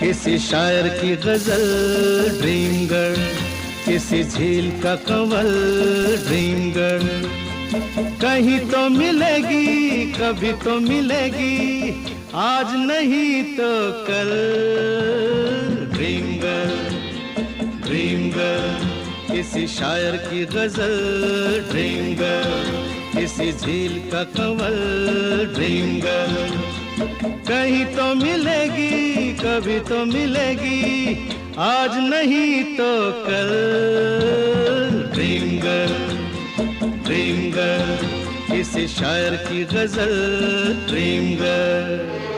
किसी शायर की गजल ड्रीम गर्ल, किसी झील का कंवल ड्रीम गर्ल। कहीं तो मिलेगी, कभी तो मिलेगी, आज नहीं तो कल। ड्रीम गर्ल, ड्रीम गर्ल, किसी शायर की गजल ड्रीम गर्ल, किसी झील का कंवल ड्रीम गर्ल। कहीं तो मिलेगी, कभी तो मिलेगी, आज नहीं तो कल। ड्रीम गर्ल, ड्रीम गर्ल, किसी शायर की गजल ड्रीम गर्ल।